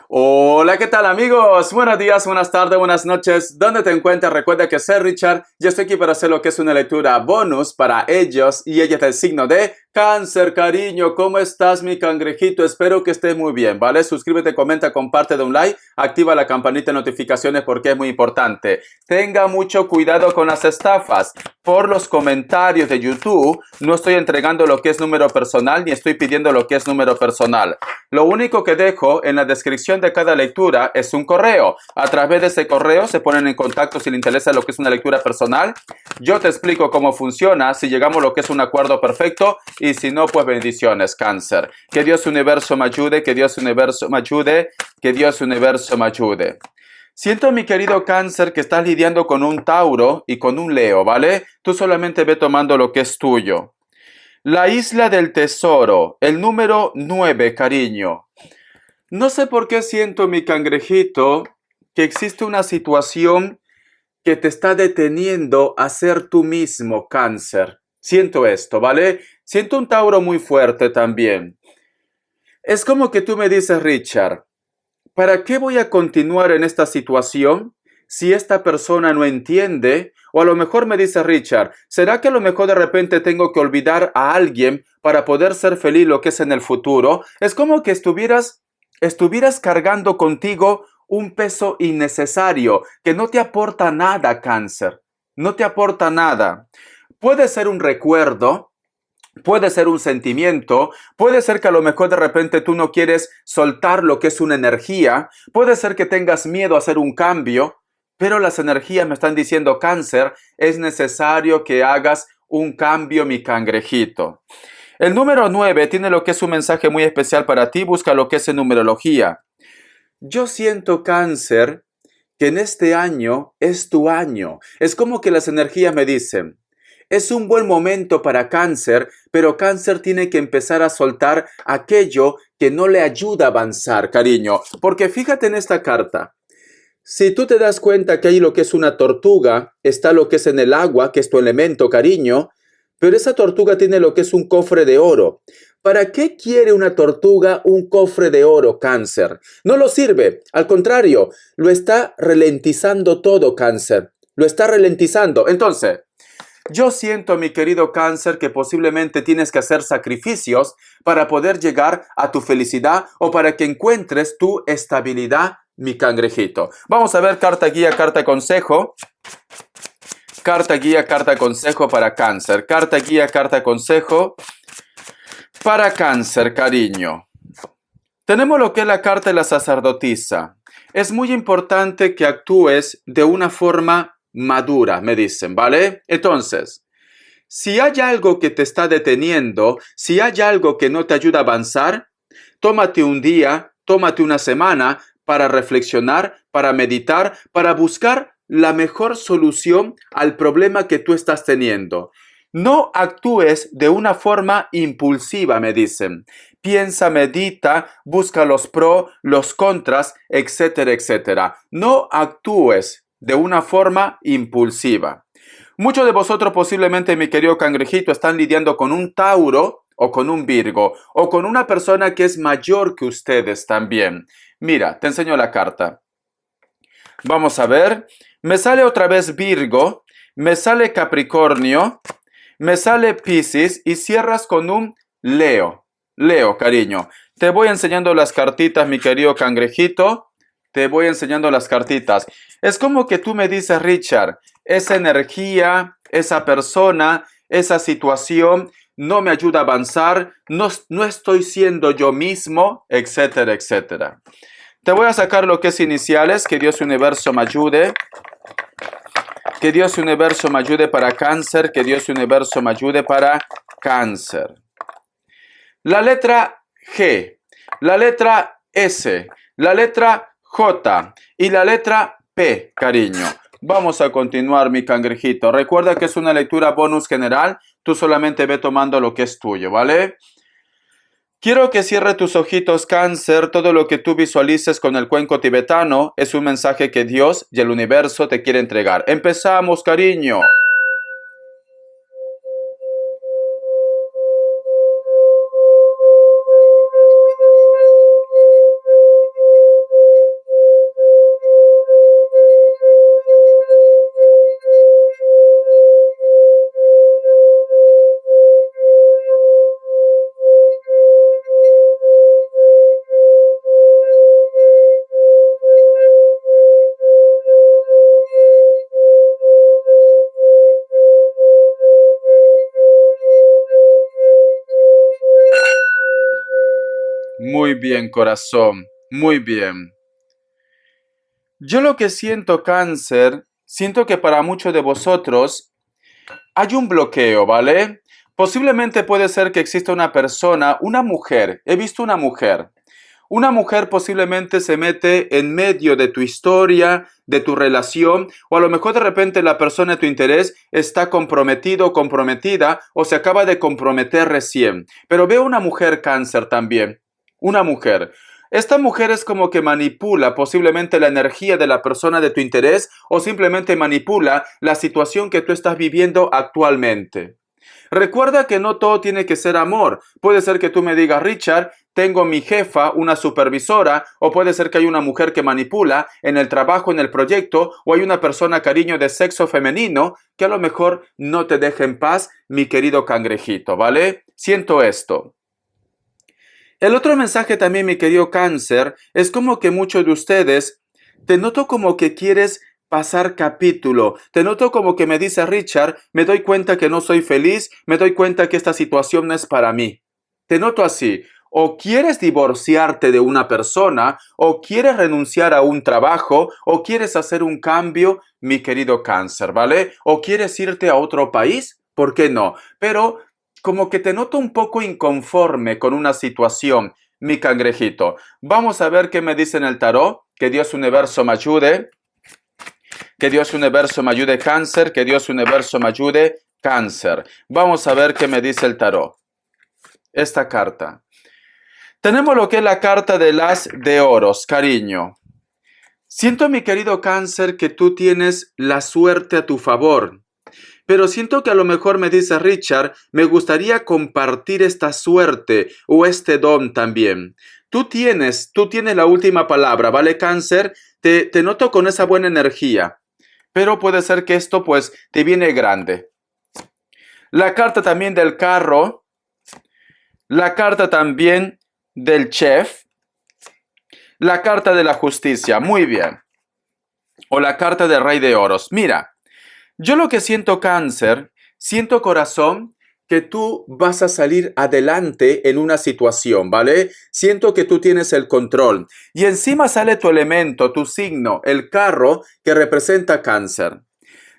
Hola, ¿qué tal amigos? Buenos días, buenas tardes, buenas noches. ¿Dónde te encuentras? Recuerda que soy Richard. Yo estoy aquí para hacer lo que es una lectura bonus para ellos y ella es del signo de Cáncer, cariño. ¿Cómo estás, mi cangrejito? Espero que estés muy bien, ¿vale? Suscríbete, comenta, comparte, da un like, activa la campanita de notificaciones porque es muy importante. Tenga mucho cuidado con las estafas. Por los comentarios de YouTube no estoy entregando lo que es número personal ni estoy pidiendo lo que es número personal. Lo único que dejo en la descripción de cada lectura es un correo. A través de ese correo se ponen en contacto si les interesa lo que es una lectura personal. Yo te explico cómo funciona, si llegamos a lo que es un acuerdo perfecto y si no, pues bendiciones, Cáncer. Que Dios universo me ayude, que Dios universo me ayude, que Dios universo me ayude. Siento, mi querido Cáncer, que estás lidiando con un Tauro y con un Leo, ¿vale? Tú solamente ve tomando lo que es tuyo. La isla del tesoro, el número 9, cariño. No sé por qué siento, mi cangrejito, que existe una situación que te está deteniendo a ser tú mismo, Cáncer. Siento esto, ¿vale? Siento un Tauro muy fuerte también. Es como que tú me dices, Richard, ¿para qué voy a continuar en esta situación si esta persona no entiende? O a lo mejor me dice Richard, ¿será que a lo mejor de repente tengo que olvidar a alguien para poder ser feliz lo que es en el futuro? Es como que estuvieras cargando contigo un peso innecesario que no te aporta nada, Cáncer. No te aporta nada. Puede ser un recuerdo, puede ser un sentimiento, puede ser que a lo mejor de repente tú no quieres soltar lo que es una energía, puede ser que tengas miedo a hacer un cambio, pero las energías me están diciendo, Cáncer, es necesario que hagas un cambio, mi cangrejito. El número 9 tiene lo que es un mensaje muy especial para ti, busca lo que es en numerología. Yo siento, Cáncer, que en este año es tu año. Es como que las energías me dicen, es un buen momento para Cáncer, pero Cáncer tiene que empezar a soltar aquello que no le ayuda a avanzar, cariño. Porque fíjate en esta carta. Si tú te das cuenta que hay lo que es una tortuga, está lo que es en el agua, que es tu elemento, cariño, pero esa tortuga tiene lo que es un cofre de oro. ¿Para qué quiere una tortuga un cofre de oro, Cáncer? No lo sirve, al contrario, lo está ralentizando todo, Cáncer. Lo está ralentizando. Entonces, yo siento, mi querido Cáncer, que posiblemente tienes que hacer sacrificios para poder llegar a tu felicidad o para que encuentres tu estabilidad, mi cangrejito. Vamos a ver carta guía, carta consejo. Carta guía, carta consejo para Cáncer. Carta guía, carta consejo para Cáncer, cariño. Tenemos lo que es la carta de la sacerdotisa. Es muy importante que actúes de una forma madura, me dicen, ¿vale? Entonces, si hay algo que te está deteniendo, si hay algo que no te ayuda a avanzar, tómate un día, tómate una semana para reflexionar, para meditar, para buscar la mejor solución al problema que tú estás teniendo. No actúes de una forma impulsiva, me dicen. Piensa, medita, busca los pros, los contras, etcétera, etcétera. No actúes de una forma impulsiva. Muchos de vosotros posiblemente, mi querido cangrejito, están lidiando con un Tauro o con un Virgo o con una persona que es mayor que ustedes también. Mira, te enseño la carta. Vamos a ver. Me sale otra vez Virgo, me sale Capricornio, me sale Piscis y cierras con un Leo. Leo, cariño. Te voy enseñando las cartitas, mi querido cangrejito. Te voy enseñando las cartitas. Es como que tú me dices, Richard, esa energía, esa persona, esa situación no me ayuda a avanzar, no estoy siendo yo mismo, etcétera, etcétera. Te voy a sacar lo que es iniciales, que Dios universo me ayude. Que Dios universo me ayude para Cáncer, que Dios universo me ayude para Cáncer. La letra G, la letra S, la letra J y la letra P, cariño. Vamos a continuar, mi cangrejito. Recuerda que es una lectura bonus general. Tú solamente ve tomando lo que es tuyo, ¿vale? Quiero que cierre tus ojitos, Cáncer. Todo lo que tú visualices con el cuenco tibetano es un mensaje que Dios y el universo te quiere entregar. Empezamos, cariño. Muy bien, corazón. Muy bien. Yo lo que siento, Cáncer, siento que para muchos de vosotros hay un bloqueo, ¿vale? Posiblemente puede ser que exista una persona, una mujer. He visto una mujer. Una mujer posiblemente se mete en medio de tu historia, de tu relación, o a lo mejor de repente la persona de tu interés está comprometido o comprometida o se acaba de comprometer recién. Pero veo una mujer, Cáncer, también. Una mujer. Esta mujer es como que manipula posiblemente la energía de la persona de tu interés o simplemente manipula la situación que tú estás viviendo actualmente. Recuerda que no todo tiene que ser amor. Puede ser que tú me digas, Richard, tengo mi jefa, una supervisora, o puede ser que hay una mujer que manipula en el trabajo, en el proyecto, o hay una persona, cariño, de sexo femenino que a lo mejor no te deja en paz, mi querido cangrejito, ¿vale? Siento esto. El otro mensaje también, mi querido Cáncer, es como que muchos de ustedes, te noto como que quieres pasar capítulo. Te noto como que me dice Richard, me doy cuenta que no soy feliz, me doy cuenta que esta situación no es para mí. Te noto así. O quieres divorciarte de una persona, o quieres renunciar a un trabajo, o quieres hacer un cambio, mi querido Cáncer, ¿vale? O quieres irte a otro país, ¿por qué no? Pero como que te noto un poco inconforme con una situación, mi cangrejito. Vamos a ver qué me dice en el tarot. Que Dios Universo me ayude. Que Dios Universo me ayude, Cáncer. Que Dios Universo me ayude, Cáncer. Vamos a ver qué me dice el tarot. Esta carta. Tenemos lo que es la carta del As de Oros, cariño. Siento, mi querido Cáncer, que tú tienes la suerte a tu favor. Pero siento que a lo mejor me dice Richard, me gustaría compartir esta suerte o este don también. Tú tienes la última palabra, ¿vale, Cáncer? Te noto con esa buena energía. Pero puede ser que esto pues te viene grande. La carta también del carro. La carta también del chef. La carta de la justicia. Muy bien. O la carta del rey de oros. Mira. Yo lo que siento, Cáncer, siento, corazón, que tú vas a salir adelante en una situación, ¿vale? Siento que tú tienes el control. Y encima sale tu elemento, tu signo, el carro que representa Cáncer.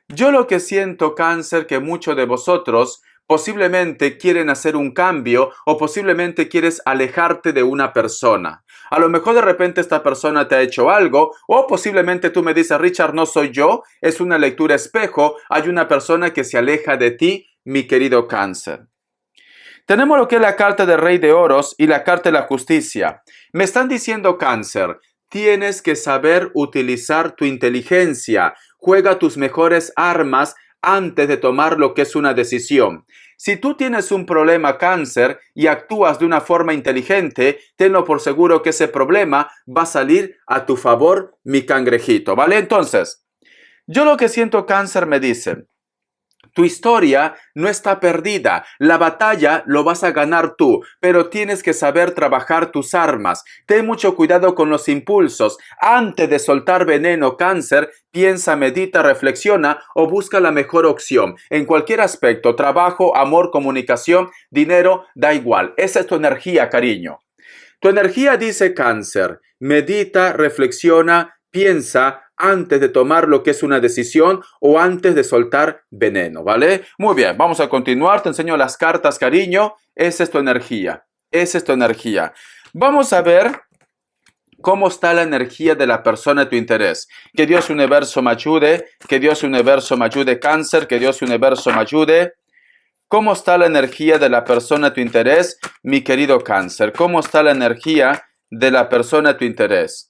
Yo lo que siento, Cáncer, que muchos de vosotros posiblemente quieren hacer un cambio o posiblemente quieres alejarte de una persona. A lo mejor de repente esta persona te ha hecho algo o posiblemente tú me dices, Richard, no soy yo, es una lectura espejo, hay una persona que se aleja de ti, mi querido Cáncer. Tenemos lo que es la carta del Rey de Oros y la carta de la Justicia. Me están diciendo, Cáncer, tienes que saber utilizar tu inteligencia. Juega tus mejores armas antes de tomar lo que es una decisión. Si tú tienes un problema, Cáncer, y actúas de una forma inteligente, tenlo por seguro que ese problema va a salir a tu favor, mi cangrejito, ¿vale? Entonces, yo lo que siento, Cáncer, me dice, tu historia no está perdida, la batalla lo vas a ganar tú, pero tienes que saber trabajar tus armas. Ten mucho cuidado con los impulsos. Antes de soltar veneno, Cáncer, piensa, medita, reflexiona o busca la mejor opción. En cualquier aspecto, trabajo, amor, comunicación, dinero, da igual. Esa es tu energía, cariño. Tu energía dice, Cáncer, medita, reflexiona, piensa antes de tomar lo que es una decisión o antes de soltar veneno, ¿vale? Muy bien, vamos a continuar. Te enseño las cartas, cariño. Esa es tu energía. Esa es tu energía. Vamos a ver cómo está la energía de la persona de tu interés. Que Dios Universo me ayude. Que Dios Universo me ayude, Cáncer. Que Dios Universo me ayude. ¿Cómo está la energía de la persona de tu interés, mi querido Cáncer? ¿Cómo está la energía de la persona de tu interés?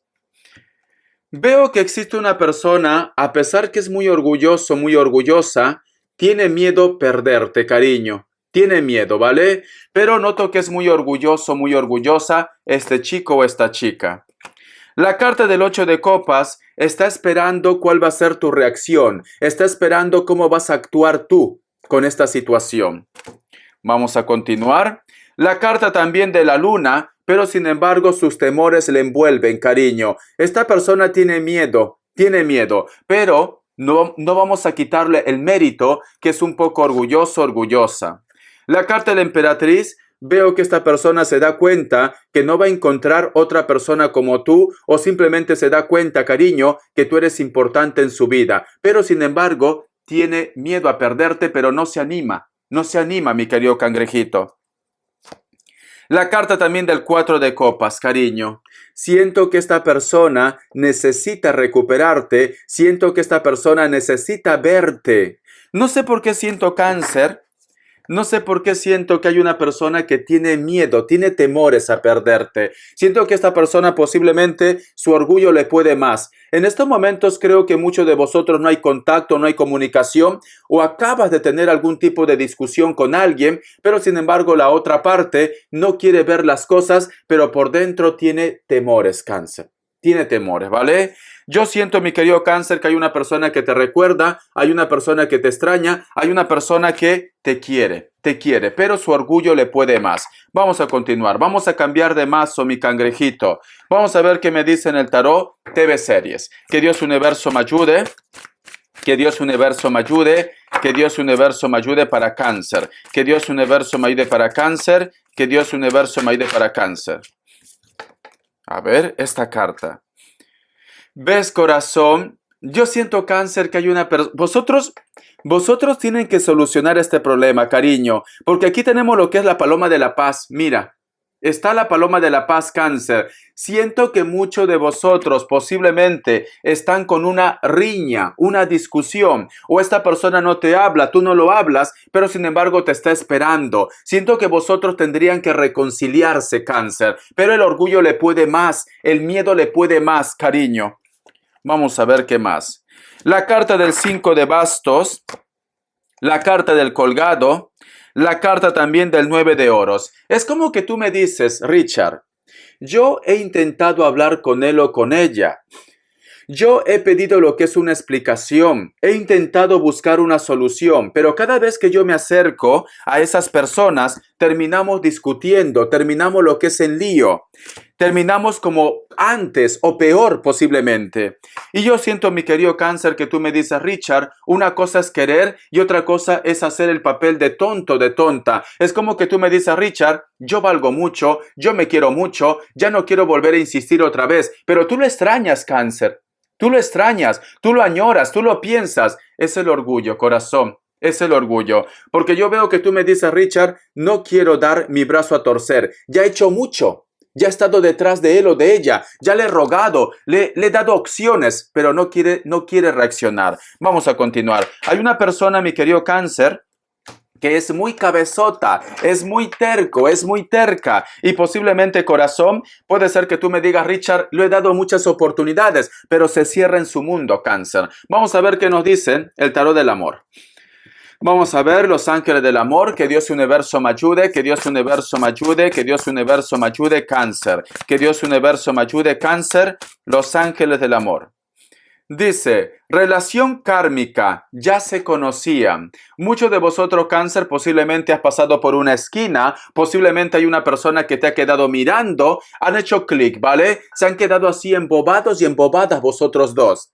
Veo que existe una persona, a pesar que es muy orgulloso, muy orgullosa, tiene miedo perderte, cariño. Tiene miedo, ¿vale? Pero noto que es muy orgulloso, muy orgullosa este chico o esta chica. La carta del 8 de copas está esperando cuál va a ser tu reacción. Está esperando cómo vas a actuar tú con esta situación. Vamos a continuar. La carta también de la luna, pero sin embargo sus temores le envuelven, cariño. Esta persona tiene miedo, pero no vamos a quitarle el mérito que es un poco orgulloso, orgullosa. La carta de la emperatriz, veo que esta persona se da cuenta que no va a encontrar otra persona como tú, o simplemente se da cuenta, cariño, que tú eres importante en su vida. Pero sin embargo, tiene miedo a perderte, pero no se anima. No se anima, mi querido cangrejito. La carta también del 4 de copas, cariño. Siento que esta persona necesita recuperarte. Siento que esta persona necesita verte. No sé por qué siento cáncer. No sé por qué siento que hay una persona que tiene miedo, tiene temores a perderte. Siento que esta persona posiblemente su orgullo le puede más. En estos momentos creo que muchos de vosotros no hay contacto, no hay comunicación, o acabas de tener algún tipo de discusión con alguien, pero sin embargo la otra parte no quiere ver las cosas, pero por dentro tiene temores, cáncer. Tiene temores, ¿vale? Yo siento, mi querido cáncer, que hay una persona que te recuerda, hay una persona que te extraña, hay una persona que te quiere, pero su orgullo le puede más. Vamos a continuar, vamos a cambiar de mazo, mi cangrejito. Vamos a ver qué me dice en el tarot TV Series. Que Dios Universo me ayude, que Dios Universo me ayude, que Dios Universo me ayude para cáncer, que Dios Universo me ayude para cáncer, que Dios Universo me ayude para cáncer. A ver, esta carta. ¿Ves, corazón? Yo siento, cáncer, que hay una persona... Vosotros tienen que solucionar este problema, cariño, porque aquí tenemos lo que es la paloma de la paz. Mira, está la paloma de la paz, cáncer. Siento que muchos de vosotros posiblemente están con una riña, una discusión, o esta persona no te habla, tú no lo hablas, pero sin embargo te está esperando. Siento que vosotros tendrían que reconciliarse, cáncer, pero el orgullo le puede más, el miedo le puede más, cariño. Vamos a ver qué más. La carta del 5 de bastos, la carta del colgado, la carta también del 9 de oros. Es como que tú me dices, Richard, yo he intentado hablar con él o con ella. Yo he pedido lo que es una explicación, he intentado buscar una solución, pero cada vez que yo me acerco a esas personas, terminamos discutiendo, terminamos lo que es el lío, terminamos como antes o peor posiblemente. Y yo siento, mi querido cáncer, que tú me dices, Richard, una cosa es querer y otra cosa es hacer el papel de tonto, de tonta. Es como que tú me dices, Richard, yo valgo mucho, yo me quiero mucho, ya no quiero volver a insistir otra vez, pero tú lo extrañas, cáncer. Tú lo extrañas, tú lo añoras, tú lo piensas. Es el orgullo, corazón. Es el orgullo. Porque yo veo que tú me dices, Richard, no quiero dar mi brazo a torcer. Ya he hecho mucho. Ya he estado detrás de él o de ella. Ya le he rogado, le he dado opciones, pero no quiere reaccionar. Vamos a continuar. Hay una persona, mi querido cáncer, que es muy cabezota, es muy terco, es muy terca. Y posiblemente, corazón, puede ser que tú me digas, Richard, le he dado muchas oportunidades, pero se cierra en su mundo, cáncer. Vamos a ver qué nos dice el tarot del amor. Vamos a ver los ángeles del amor, que Dios Universo me ayude, que Dios Universo me ayude, que Dios Universo me ayude, cáncer. Que Dios Universo me ayude, cáncer, los ángeles del amor. Dice, relación kármica, ya se conocían. Muchos de vosotros, cáncer, posiblemente has pasado por una esquina, posiblemente hay una persona que te ha quedado mirando, han hecho clic, ¿vale? Se han quedado así embobados y embobadas vosotros dos.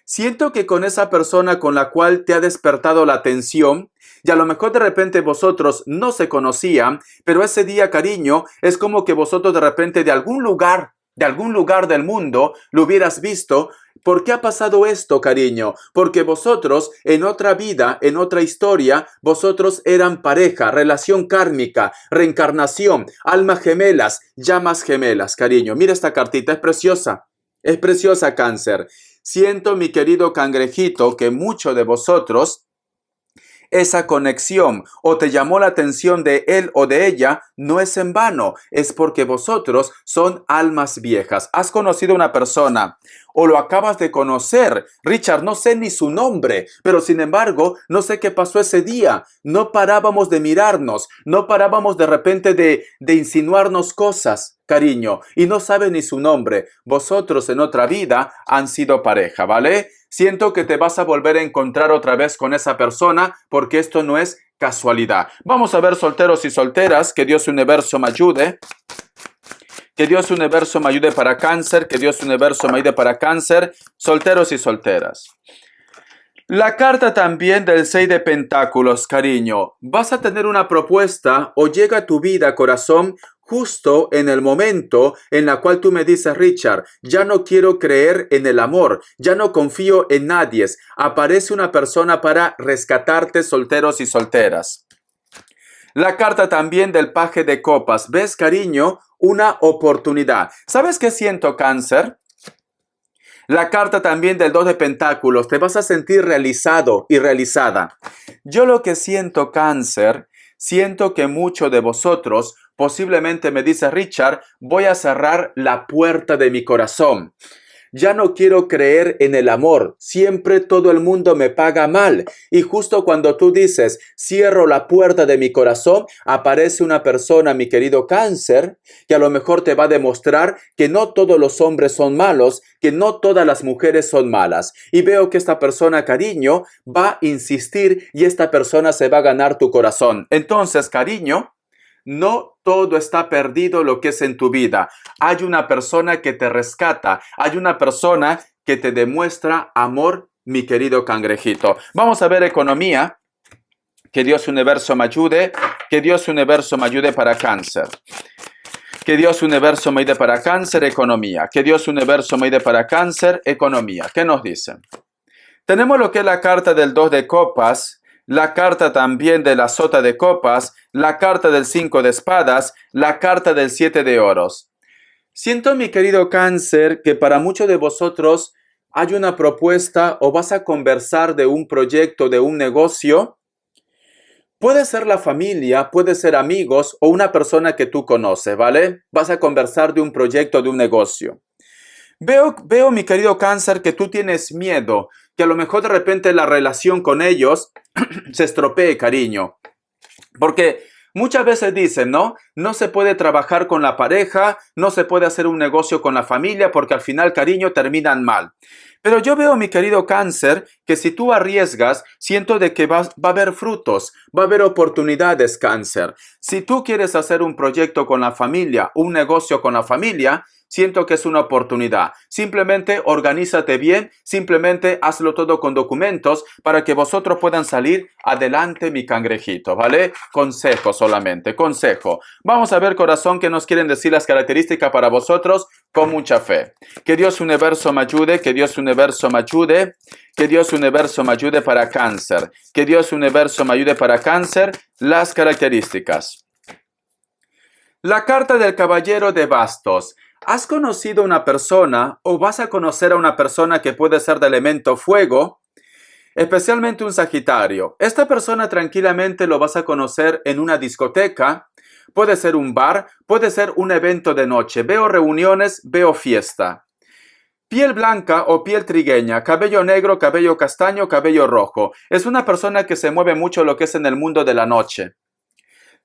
Siento que con esa persona con la cual te ha despertado la atención, y a lo mejor de repente vosotros no se conocían, pero ese día, cariño, es como que vosotros de repente de algún lugar del mundo lo hubieras visto. ¿Por qué ha pasado esto, cariño? Porque vosotros en otra vida, en otra historia, vosotros eran pareja, relación kármica, reencarnación, almas gemelas, llamas gemelas, cariño. Mira esta cartita, es preciosa, cáncer. Siento, mi querido cangrejito, que muchos de vosotros, esa conexión o te llamó la atención de él o de ella, no es en vano, es porque vosotros son almas viejas. Has conocido a una persona o lo acabas de conocer. Richard, no sé ni su nombre, pero sin embargo, no sé qué pasó ese día. No parábamos de mirarnos, no parábamos de repente de insinuarnos cosas, cariño, y no sabe ni su nombre. Vosotros en otra vida han sido pareja, ¿vale? Siento que te vas a volver a encontrar otra vez con esa persona porque esto no es casualidad. Vamos a ver, solteros y solteras, que Dios Universo me ayude. Que Dios Universo me ayude para cáncer, que Dios Universo me ayude para cáncer, solteros y solteras. La carta también del 6 de Pentáculos, cariño. Vas a tener una propuesta o llega a tu vida, corazón, justo en el momento en la cual tú me dices, Richard, ya no quiero creer en el amor, ya no confío en nadie. Aparece una persona para rescatarte, solteros y solteras. La carta también del paje de copas. ¿Ves, cariño? Una oportunidad. ¿Sabes qué siento, Cáncer? La carta también del 2 de Pentáculos. Te vas a sentir realizado y realizada. Yo lo que siento, Cáncer, siento que muchos de vosotros posiblemente me dice, Richard, voy a cerrar la puerta de mi corazón. Ya no quiero creer en el amor. Siempre todo el mundo me paga mal. Y justo cuando tú dices, cierro la puerta de mi corazón, aparece una persona, mi querido Cáncer, que a lo mejor te va a demostrar que no todos los hombres son malos, que no todas las mujeres son malas. Y veo que esta persona, cariño, va a insistir y esta persona se va a ganar tu corazón. Entonces, cariño, no todo está perdido lo que es en tu vida. Hay una persona que te rescata. Hay una persona que te demuestra amor, mi querido cangrejito. Vamos a ver economía. Que Dios universo me ayude. Que Dios universo me ayude para Cáncer. Que Dios universo me ayude para Cáncer, economía. Que Dios universo me ayude para Cáncer, economía. ¿Qué nos dicen? Tenemos lo que es la carta del 2 de copas. La carta también de la sota de copas, la carta del 5 de espadas, la carta del 7 de oros. Siento, mi querido Cáncer, que para muchos de vosotros hay una propuesta o vas a conversar de un proyecto, de un negocio. Puede ser la familia, puede ser amigos o una persona que tú conoces, ¿vale? Vas a conversar de un proyecto, de un negocio. Veo, mi querido Cáncer, que tú tienes miedo, que a lo mejor de repente la relación con ellos se estropee, cariño. Porque muchas veces dicen, ¿no? No se puede trabajar con la pareja, no se puede hacer un negocio con la familia porque al final, cariño, terminan mal. Pero yo veo, mi querido Cáncer, que si tú arriesgas, siento de que va a haber frutos, va a haber oportunidades, Cáncer. Si tú quieres hacer un proyecto con la familia, un negocio con la familia, siento que es una oportunidad. Simplemente organízate bien, simplemente hazlo todo con documentos para que vosotros puedan salir adelante, mi cangrejito, ¿vale? Consejo solamente, consejo. Vamos a ver, corazón, qué nos quieren decir las características para vosotros con mucha fe. Que Dios universo me ayude, que Dios universo me ayude, que Dios universo me ayude para Cáncer, que Dios universo me ayude para Cáncer, las características. La carta del caballero de bastos. ¿Has conocido a una persona o vas a conocer a una persona que puede ser de elemento fuego? Especialmente un Sagitario. Esta persona tranquilamente lo vas a conocer en una discoteca, puede ser un bar, puede ser un evento de noche. Veo reuniones, veo fiesta. Piel blanca o piel trigueña, cabello negro, cabello castaño, cabello rojo. Es una persona que se mueve mucho lo que es en el mundo de la noche.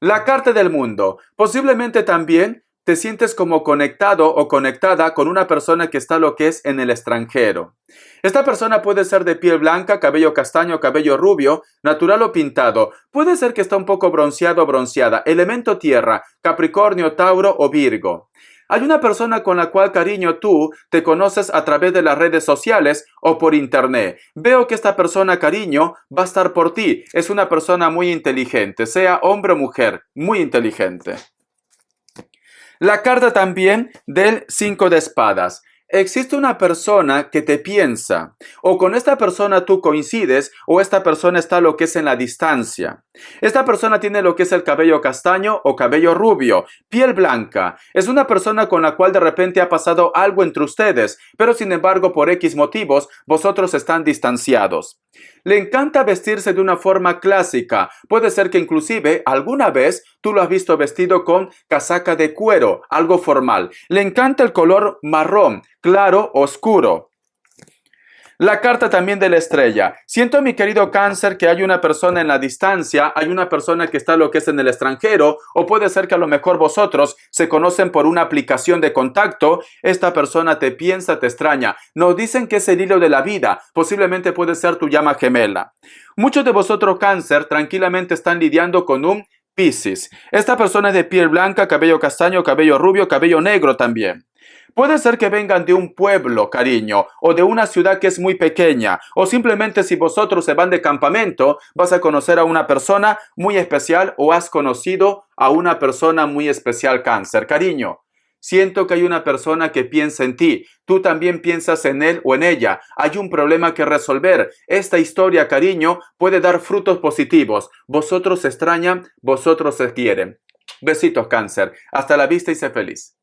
La carta del mundo. Posiblemente también te sientes como conectado o conectada con una persona que está lo que es en el extranjero. Esta persona puede ser de piel blanca, cabello castaño, cabello rubio, natural o pintado. Puede ser que está un poco bronceado o bronceada. Elemento tierra, Capricornio, Tauro o Virgo. Hay una persona con la cual, cariño, tú te conoces a través de las redes sociales o por internet. Veo que esta persona, cariño, va a estar por ti. Es una persona muy inteligente, sea hombre o mujer, muy inteligente. La carta también del 5 de espadas. Existe una persona que te piensa, o con esta persona tú coincides, o esta persona está lo que es en la distancia. Esta persona tiene lo que es el cabello castaño o cabello rubio, piel blanca. Es una persona con la cual de repente ha pasado algo entre ustedes, pero sin embargo por X motivos vosotros están distanciados. Le encanta vestirse de una forma clásica. Puede ser que inclusive alguna vez tú lo has visto vestido con casaca de cuero, algo formal. Le encanta el color marrón, claro, oscuro. La carta también de la estrella. Siento, mi querido Cáncer, que hay una persona en la distancia, hay una persona que está lo que es en el extranjero, o puede ser que a lo mejor vosotros se conocen por una aplicación de contacto. Esta persona te piensa, te extraña. Nos dicen que es el hilo de la vida. Posiblemente puede ser tu llama gemela. Muchos de vosotros, Cáncer, tranquilamente están lidiando con un Piscis. Esta persona es de piel blanca, cabello castaño, cabello rubio, cabello negro también. Puede ser que vengan de un pueblo, cariño, o de una ciudad que es muy pequeña, o simplemente si vosotros se van de campamento, vas a conocer a una persona muy especial o has conocido a una persona muy especial, Cáncer. Cariño, siento que hay una persona que piensa en ti. Tú también piensas en él o en ella. Hay un problema que resolver. Esta historia, cariño, puede dar frutos positivos. Vosotros se extrañan, vosotros se quieren. Besitos, Cáncer. Hasta la vista y sé feliz.